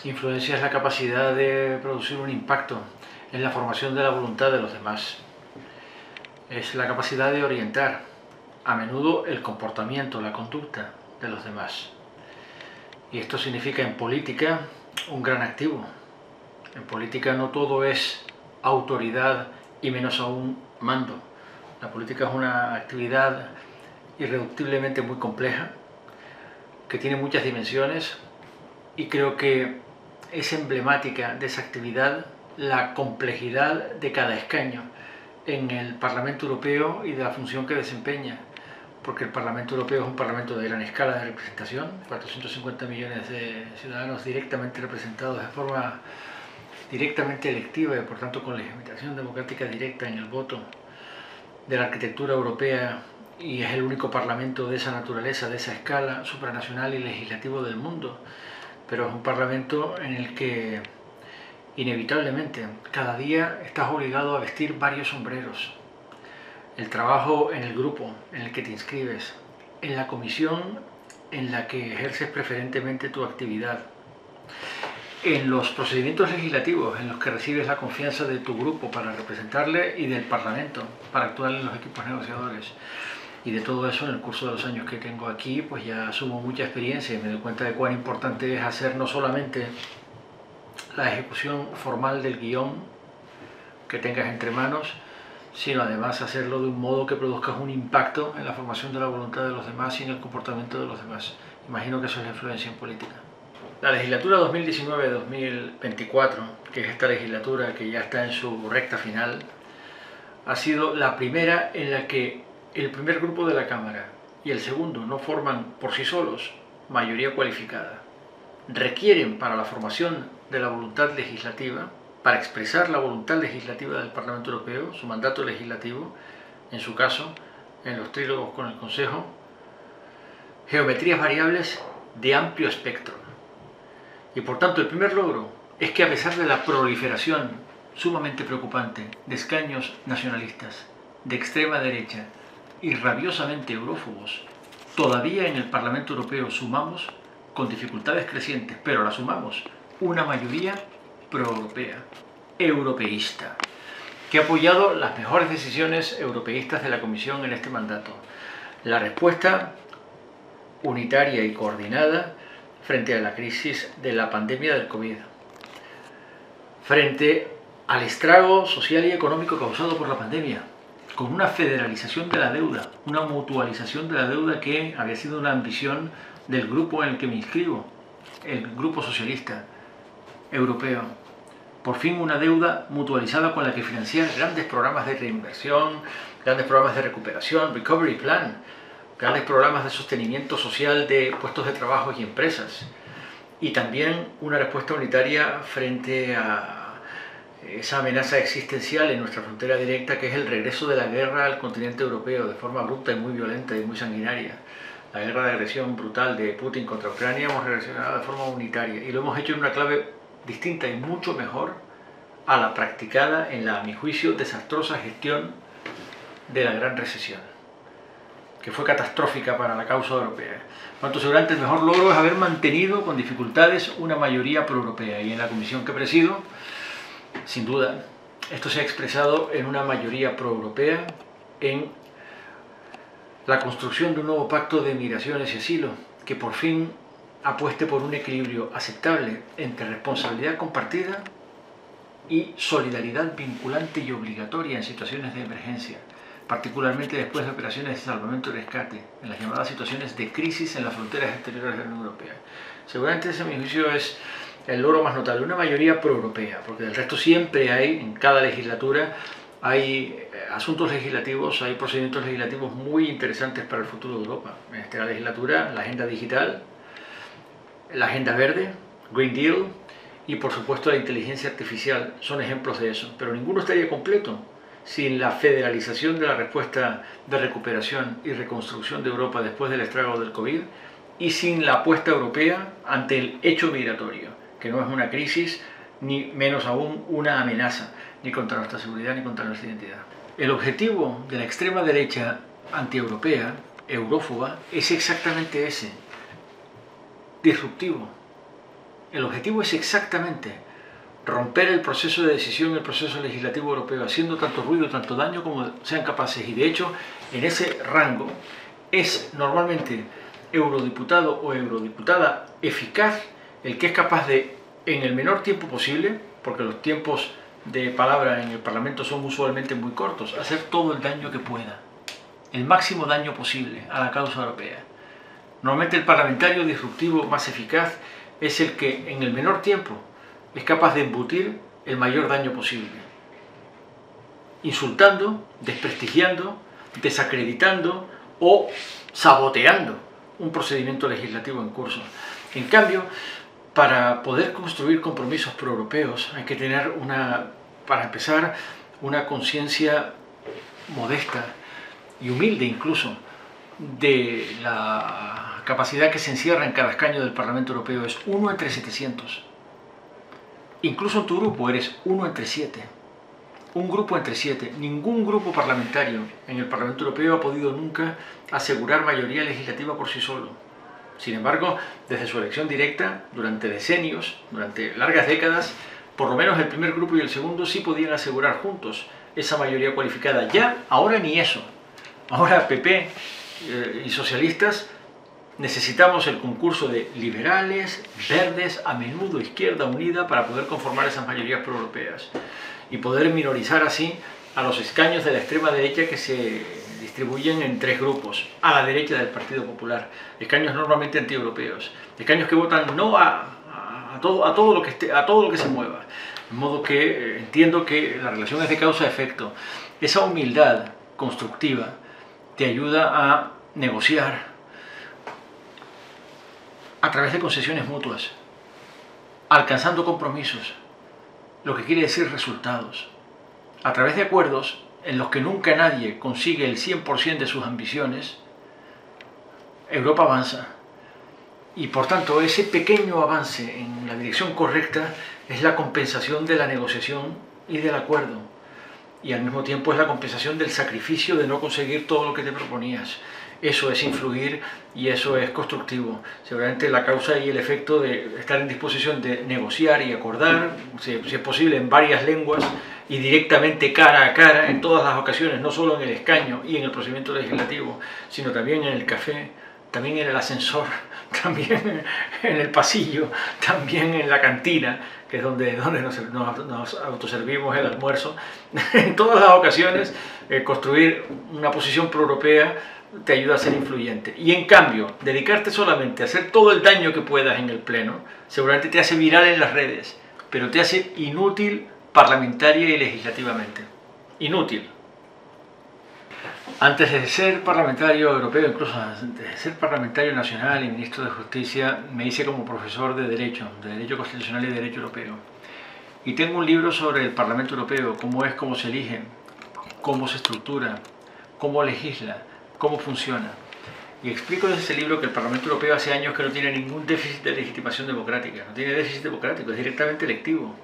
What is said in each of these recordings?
Influencia es la capacidad de producir un impacto en la formación de la voluntad de los demás. Es la capacidad de orientar, a menudo, el comportamiento, la conducta de los demás. Y esto significa en política un gran activo. En política no todo es autoridad y menos aún mando. La política es una actividad irreductiblemente muy compleja, que tiene muchas dimensiones, y creo que es emblemática de esa actividad la complejidad de cada escaño en el Parlamento Europeo y de la función que desempeña, porque el Parlamento Europeo es un parlamento de gran escala de representación, 450 millones de ciudadanos directamente representados de forma directamente electiva y por tanto con legitimación democrática directa en el voto de la arquitectura europea, y es el único parlamento de esa naturaleza, de esa escala supranacional y legislativo del mundo. Pero es un parlamento en el que inevitablemente cada día estás obligado a vestir varios sombreros. El trabajo en el grupo en el que te inscribes, en la comisión en la que ejerces preferentemente tu actividad, en los procedimientos legislativos en los que recibes la confianza de tu grupo para representarle y del Parlamento para actuar en los equipos negociadores. Y de todo eso, en el curso de los años que tengo aquí, pues ya sumo mucha experiencia y me doy cuenta de cuán importante es hacer no solamente la ejecución formal del guión que tengas entre manos, sino además hacerlo de un modo que produzcas un impacto en la formación de la voluntad de los demás y en el comportamiento de los demás. Imagino que eso es la influencia en política. La legislatura 2019-2024, que es esta legislatura que ya está en su recta final, ha sido la primera en la que el primer grupo de la Cámara y el segundo no forman por sí solos mayoría cualificada. Requieren para la formación de la voluntad legislativa, para expresar la voluntad legislativa del Parlamento Europeo, su mandato legislativo, en su caso, en los trílogos con el Consejo, geometrías variables de amplio espectro. Y por tanto, el primer logro es que a pesar de la proliferación sumamente preocupante de escaños nacionalistas, de extrema derecha y rabiosamente eurófobos, todavía en el Parlamento Europeo sumamos, con dificultades crecientes, pero la sumamos, una mayoría proeuropea, europeísta, que ha apoyado las mejores decisiones europeístas de la Comisión en este mandato. La respuesta unitaria y coordinada frente a la crisis de la pandemia del COVID, frente al estrago social y económico causado por la pandemia, con una federalización de la deuda, una mutualización de la deuda que había sido una ambición del grupo en el que me inscribo, el Grupo Socialista Europeo. Por fin una deuda mutualizada con la que financiar grandes programas de reinversión, grandes programas de recuperación, recovery plan, grandes programas de sostenimiento social de puestos de trabajo y empresas, y también una respuesta unitaria frente a esa amenaza existencial en nuestra frontera directa, que es el regreso de la guerra al continente europeo de forma abrupta y muy violenta y muy sanguinaria. La guerra de agresión brutal de Putin contra Ucrania hemos reaccionado de forma unitaria y lo hemos hecho en una clave distinta y mucho mejor a la practicada en la, a mi juicio, desastrosa gestión de la gran recesión, que fue catastrófica para la causa europea. Por tanto, seguramente el mejor logro es haber mantenido con dificultades una mayoría proeuropea, y en la comisión que presido, sin duda, esto se ha expresado en una mayoría proeuropea en la construcción de un nuevo pacto de migraciones y asilo, que por fin apueste por un equilibrio aceptable entre responsabilidad compartida y solidaridad vinculante y obligatoria en situaciones de emergencia, particularmente después de operaciones de salvamento y rescate, en las llamadas situaciones de crisis en las fronteras exteriores de la Unión Europea. Seguramente ese, a mi juicio, es el logro más notable, una mayoría proeuropea, porque del resto siempre hay, en cada legislatura, hay asuntos legislativos, hay procedimientos legislativos muy interesantes para el futuro de Europa. En esta legislatura, la agenda digital, la agenda verde, Green Deal, y por supuesto la inteligencia artificial son ejemplos de eso, pero ninguno estaría completo sin la federalización de la respuesta de recuperación y reconstrucción de Europa después del estrago del COVID, y sin la apuesta europea ante el hecho migratorio, que no es una crisis, ni menos aún una amenaza, ni contra nuestra seguridad ni contra nuestra identidad. El objetivo de la extrema derecha antieuropea, eurófoba, es exactamente ese, disruptivo, El objetivo es exactamente romper el proceso de decisión, el proceso legislativo europeo, haciendo tanto ruido, tanto daño como sean capaces. Y de hecho, en ese rango es normalmente eurodiputado o eurodiputada eficaz el que es capaz de, en el menor tiempo posible, porque los tiempos de palabra en el Parlamento son usualmente muy cortos, hacer todo el daño que pueda, el máximo daño posible a la causa europea. Normalmente el parlamentario disruptivo más eficaz es el que en el menor tiempo es capaz de embutir el mayor daño posible, insultando, desprestigiando, desacreditando o saboteando un procedimiento legislativo en curso. En cambio, para poder construir compromisos proeuropeos hay que tener para empezar, una conciencia modesta y humilde incluso de la capacidad que se encierra en cada escaño del Parlamento Europeo. Es 1 entre 700. Incluso en tu grupo eres 1 entre 7. Un grupo entre 7. Ningún grupo parlamentario en el Parlamento Europeo ha podido nunca asegurar mayoría legislativa por sí solo. Sin embargo, desde su elección directa, durante decenios, durante largas décadas, por lo menos el primer grupo y el segundo sí podían asegurar juntos esa mayoría cualificada. Ya, ahora ni eso. Ahora PP y socialistas necesitamos el concurso de liberales, verdes, a menudo Izquierda Unida, para poder conformar esas mayorías proeuropeas y poder minorizar así a los escaños de la extrema derecha que se distribuyen en 3 grupos, a la derecha del Partido Popular, escaños normalmente antieuropeos, escaños que votan no a todo lo que se mueva, de modo que entiendo que la relación es de causa-efecto. Esa humildad constructiva te ayuda a negociar a través de concesiones mutuas, alcanzando compromisos, lo que quiere decir resultados, a través de acuerdos en los que nunca nadie consigue el 100% de sus ambiciones. Europa avanza. Y por tanto, ese pequeño avance en la dirección correcta es la compensación de la negociación y del acuerdo. Y al mismo tiempo es la compensación del sacrificio de no conseguir todo lo que te proponías. Eso es influir y eso es constructivo. Seguramente la causa y el efecto de estar en disposición de negociar y acordar, si es posible en varias lenguas y directamente cara a cara en todas las ocasiones, no solo en el escaño y en el procedimiento legislativo, sino también en el café, también en el ascensor, también en el pasillo, también en la cantina, que es donde nos autoservimos el almuerzo. En todas las ocasiones, construir una posición proeuropea te ayuda a ser influyente. Y en cambio, dedicarte solamente a hacer todo el daño que puedas en el pleno, seguramente te hace viral en las redes, pero te hace inútil parlamentaria y legislativamente. Inútil. Antes de ser parlamentario europeo, incluso antes de ser parlamentario nacional y ministro de Justicia, me hice como profesor de Derecho Constitucional y Derecho Europeo. Y tengo un libro sobre el Parlamento Europeo, cómo es, cómo se elige, cómo se estructura, cómo legisla, cómo funciona. Y explico en ese libro que el Parlamento Europeo hace años que no tiene ningún déficit de legitimación democrática, no tiene déficit democrático, es directamente electivo.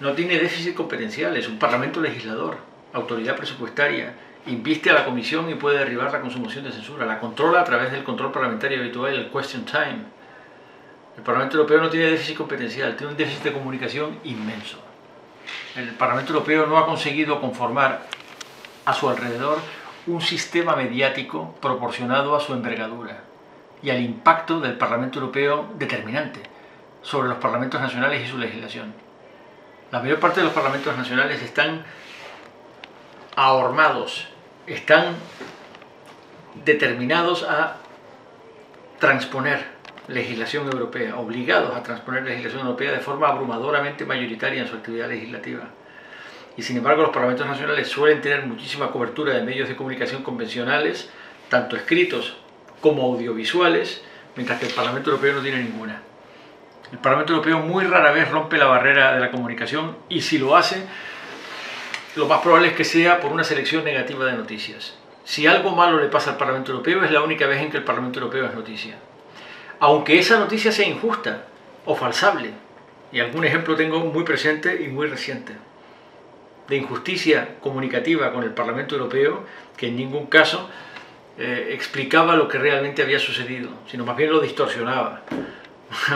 No tiene déficit competencial, es un parlamento legislador, autoridad presupuestaria, inviste a la comisión y puede derribarla con su moción de censura, la controla a través del control parlamentario habitual, el question time. El Parlamento Europeo no tiene déficit competencial, tiene un déficit de comunicación inmenso. El Parlamento Europeo no ha conseguido conformar a su alrededor un sistema mediático proporcionado a su envergadura y al impacto del Parlamento Europeo determinante sobre los parlamentos nacionales y su legislación. La mayor parte de los parlamentos nacionales están ahormados, están determinados a transponer legislación europea, obligados a transponer legislación europea de forma abrumadoramente mayoritaria en su actividad legislativa. Y sin embargo los parlamentos nacionales suelen tener muchísima cobertura de medios de comunicación convencionales, tanto escritos como audiovisuales, mientras que el Parlamento Europeo no tiene ninguna. El Parlamento Europeo muy rara vez rompe la barrera de la comunicación y si lo hace, lo más probable es que sea por una selección negativa de noticias. Si algo malo le pasa al Parlamento Europeo, es la única vez en que el Parlamento Europeo es noticia. Aunque esa noticia sea injusta o falsable, y algún ejemplo tengo muy presente y muy reciente, de injusticia comunicativa con el Parlamento Europeo, que en ningún caso explicaba lo que realmente había sucedido, sino más bien lo distorsionaba.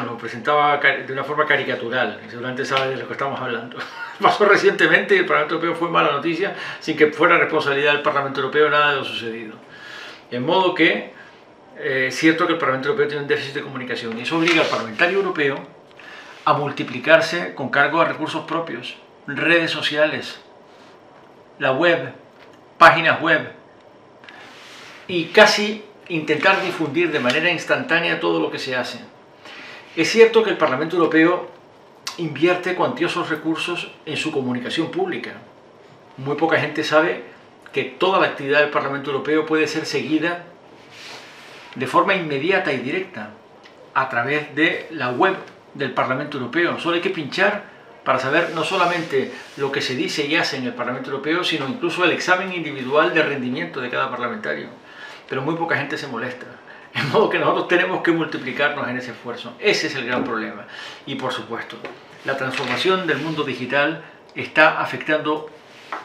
lo presentaba de una forma caricatural, seguramente sabe de lo que estamos hablando. Pasó recientemente y el Parlamento Europeo fue mala noticia, sin que fuera responsabilidad del Parlamento Europeo nada de lo sucedido. En modo que es cierto que el Parlamento Europeo tiene un déficit de comunicación y eso obliga al parlamentario europeo a multiplicarse con cargo a recursos propios, redes sociales, la web, páginas web y casi intentar difundir de manera instantánea todo lo que se hace. Es cierto que el Parlamento Europeo invierte cuantiosos recursos en su comunicación pública. Muy poca gente sabe que toda la actividad del Parlamento Europeo puede ser seguida de forma inmediata y directa a través de la web del Parlamento Europeo. Solo hay que pinchar para saber no solamente lo que se dice y hace en el Parlamento Europeo, sino incluso el examen individual de rendimiento de cada parlamentario. Pero muy poca gente se molesta. De modo que nosotros tenemos que multiplicarnos en ese esfuerzo. Ese es el gran problema. Y por supuesto, la transformación del mundo digital está afectando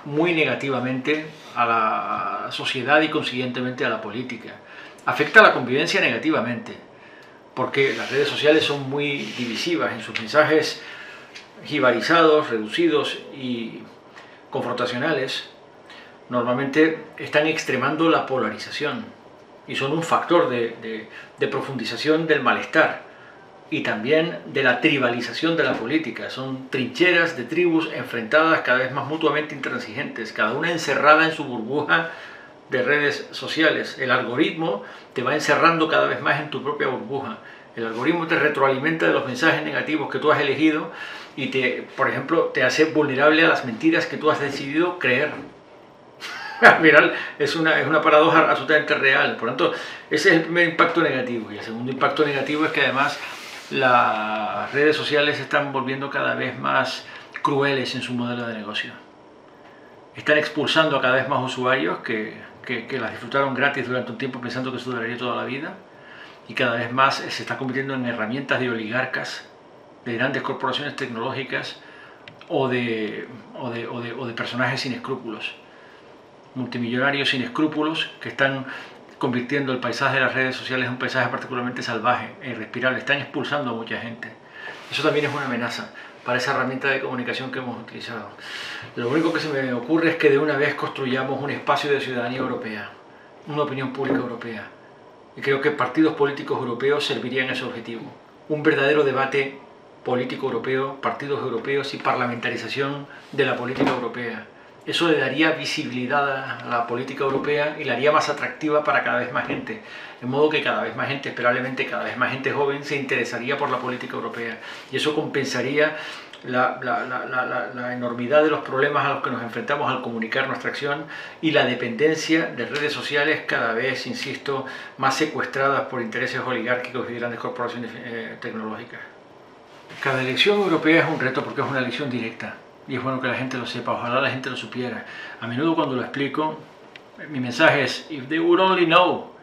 muy negativamente a la sociedad y consiguientemente a la política. Afecta a la convivencia negativamente, porque las redes sociales son muy divisivas en sus mensajes jibarizados, reducidos y confrontacionales. Normalmente están extremando la polarización y son un factor de profundización del malestar y también de la tribalización de la política. Son trincheras de tribus enfrentadas cada vez más mutuamente intransigentes, cada una encerrada en su burbuja de redes sociales. El algoritmo te va encerrando cada vez más en tu propia burbuja. El algoritmo te retroalimenta de los mensajes negativos que tú has elegido y por ejemplo, te hace vulnerable a las mentiras que tú has decidido creer. Mirad, es una paradoja absolutamente real. Por lo tanto, ese es el primer impacto negativo. Y el segundo impacto negativo es que además las redes sociales se están volviendo cada vez más crueles en su modelo de negocio. Están expulsando a cada vez más usuarios que las disfrutaron gratis durante un tiempo pensando que eso duraría toda la vida. Y cada vez más se está convirtiendo en herramientas de oligarcas, de grandes corporaciones tecnológicas o de personajes sin escrúpulos. Multimillonarios sin escrúpulos que están convirtiendo el paisaje de las redes sociales en un paisaje particularmente salvaje e irrespirable. Están expulsando a mucha gente. Eso también es una amenaza para esa herramienta de comunicación que hemos utilizado. Lo único que se me ocurre es que de una vez construyamos un espacio de ciudadanía europea, una opinión pública europea. Y creo que partidos políticos europeos servirían a ese objetivo. Un verdadero debate político europeo, partidos europeos y parlamentarización de la política europea. Eso le daría visibilidad a la política europea y la haría más atractiva para cada vez más gente. De modo que cada vez más gente, esperablemente cada vez más gente joven, se interesaría por la política europea. Y eso compensaría la enormidad de los problemas a los que nos enfrentamos al comunicar nuestra acción y la dependencia de redes sociales cada vez, insisto, más secuestradas por intereses oligárquicos y grandes corporaciones tecnológicas. Cada elección europea es un reto porque es una elección directa. Y es bueno que la gente lo sepa, ojalá la gente lo supiera. A menudo cuando lo explico, mi mensaje es if they would only know,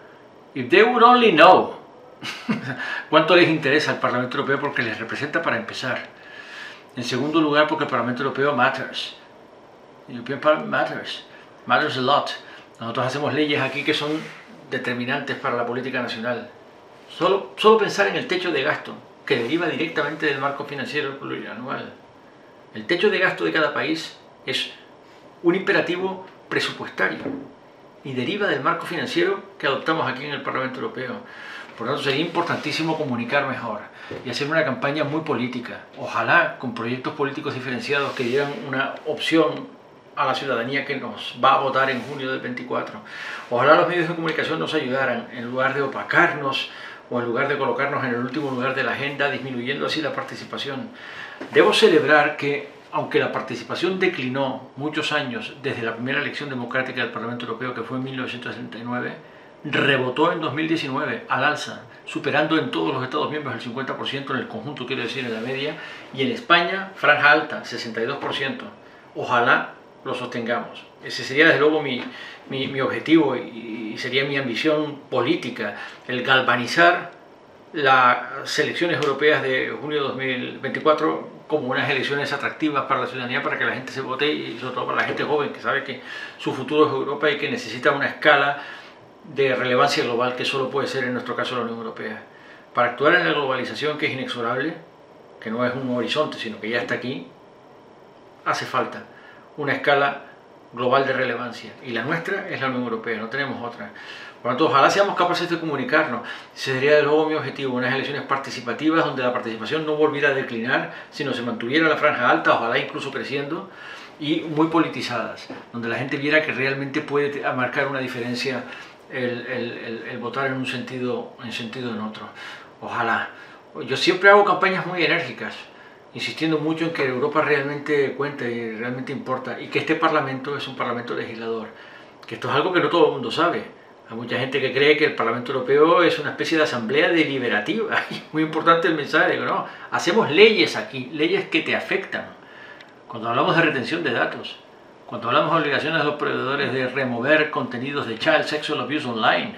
if they would only know. ¿Cuánto les interesa al Parlamento Europeo? Porque les representa para empezar. En segundo lugar, porque el Parlamento Europeo matters. The European Parliament matters a lot. Nosotros hacemos leyes aquí que son determinantes para la política nacional. Solo pensar en el techo de gasto, que deriva directamente del marco financiero plurianual. El techo de gasto de cada país es un imperativo presupuestario y deriva del marco financiero que adoptamos aquí en el Parlamento Europeo. Por lo tanto, sería importantísimo comunicar mejor y hacer una campaña muy política, ojalá con proyectos políticos diferenciados que dieran una opción a la ciudadanía que nos va a votar en junio del 24. Ojalá los medios de comunicación nos ayudaran, en lugar de opacarnos o en lugar de colocarnos en el último lugar de la agenda, disminuyendo así la participación. Debo celebrar que, aunque la participación declinó muchos años desde la primera elección democrática del Parlamento Europeo, que fue en 1969, rebotó en 2019 al alza, superando en todos los Estados miembros el 50% en el conjunto, quiero decir, en la media, y en España, franja alta, 62%. Ojalá lo sostengamos. Ese sería desde luego mi objetivo y sería mi ambición política, el galvanizar las elecciones europeas de junio de 2024 como unas elecciones atractivas para la ciudadanía, para que la gente se vote y sobre todo para la gente joven que sabe que su futuro es Europa y que necesita una escala de relevancia global que solo puede ser en nuestro caso la Unión Europea. Para actuar en la globalización, que es inexorable, que no es un horizonte, sino que ya está aquí, hace falta una escala global de relevancia. Y la nuestra es la Unión Europea, no tenemos otra. Por lo tanto, ojalá seamos capaces de comunicarnos. Ese sería de luego mi objetivo, unas elecciones participativas donde la participación no volviera a declinar, sino se mantuviera en la franja alta, ojalá incluso creciendo, y muy politizadas, donde la gente viera que realmente puede marcar una diferencia el votar en un sentido en otro. Ojalá. Yo siempre hago campañas muy enérgicas, insistiendo mucho en que Europa realmente cuenta y realmente importa, y que este Parlamento es un Parlamento legislador, que esto es algo que no todo el mundo sabe. Hay mucha gente que cree que el Parlamento Europeo es una especie de asamblea deliberativa, y muy importante el mensaje de que no, hacemos leyes aquí, leyes que te afectan. Cuando hablamos de retención de datos, cuando hablamos de obligaciones de los proveedores de remover contenidos de child sexual abuse online,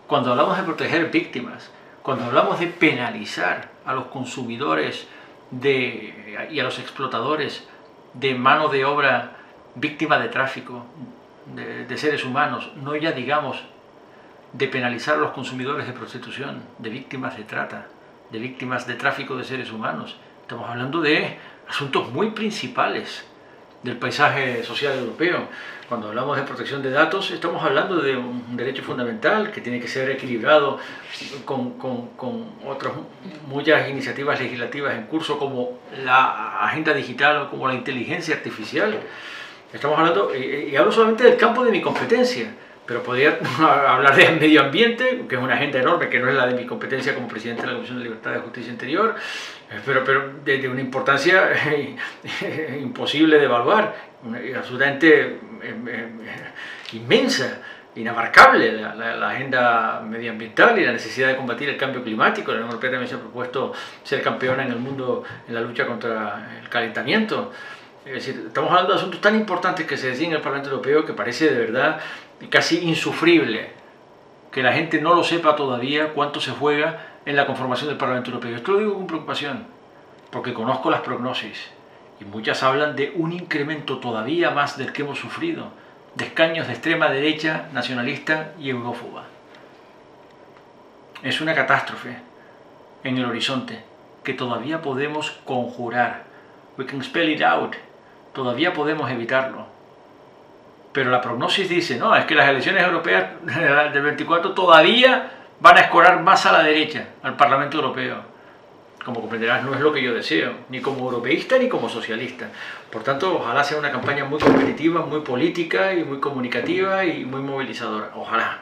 cuando hablamos de proteger víctimas, cuando hablamos de penalizar a los consumidores y a los explotadores de mano de obra víctima de tráfico de seres humanos, no ya digamos de penalizar a los consumidores de prostitución, de víctimas de trata, de víctimas de tráfico de seres humanos. Estamos hablando de asuntos muy principales del paisaje social europeo. Cuando hablamos de protección de datos, estamos hablando de un derecho fundamental que tiene que ser equilibrado con otras muchas iniciativas legislativas en curso, como la agenda digital o como la inteligencia artificial. Estamos hablando, y hablo solamente del campo de mi competencia, pero podría hablar de medio ambiente, que es una agenda enorme, que no es la de mi competencia como presidente de la Comisión de Libertad y Justicia Interior, pero de una importancia imposible de evaluar, absolutamente inmensa, inabarcable, la agenda medioambiental y la necesidad de combatir el cambio climático. La Unión Europea también se ha propuesto ser campeona en el mundo en la lucha contra el calentamiento. Es decir, estamos hablando de asuntos tan importantes que se deciden en el Parlamento Europeo que parece de verdad casi insufrible que la gente no lo sepa todavía cuánto se juega en la conformación del Parlamento Europeo. Esto lo digo con preocupación, porque conozco las prognosis y muchas hablan de un incremento todavía más del que hemos sufrido, de escaños de extrema derecha, nacionalista y eurófoba. Es una catástrofe en el horizonte que todavía podemos conjurar. We can spell it out. Todavía podemos evitarlo. Pero la prognosis dice, no, es que las elecciones europeas del 24 todavía van a escorar más a la derecha, al Parlamento Europeo. Como comprenderás, no es lo que yo deseo, ni como europeísta ni como socialista. Por tanto, ojalá sea una campaña muy competitiva, muy política y muy comunicativa y muy movilizadora. Ojalá.